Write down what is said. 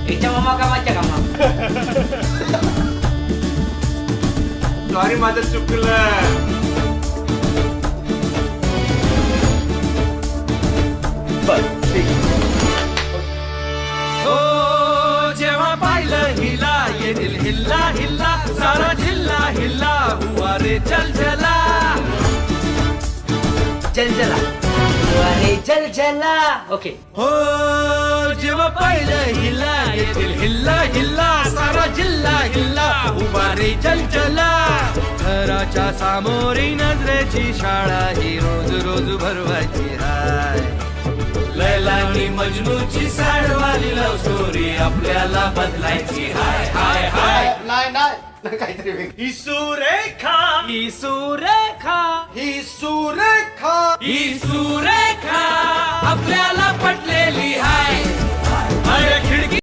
हिच्या मामा कामाच्या कामा. सॉरी माझं चुकलं. जेव्हा पाहिलं हिला ये दिल हिल्ला हिल्ला सारा जिल्हा हिल्ला हुआ रे चल चला चल चला अरे चल चला. ओके. हो जेव्हा पाहिलं हिला ये दिल हिल्ला हिल्ला सारा जिल्हा हिल्ला हुआ रे चल चला. घराच्या सामोरी नजरेची शाळा ही रोज रोज भरवायची हाय. लैलानी मजनूची साडवाली लव स्टोरी आपल्याला बदलायची हाय हाय हाय. नाही काहीतरी वेगळं. ही सुरेखा ही सुरेखा ही सुरेखा ही सुरेखा आपल्याला पटलेली हाय.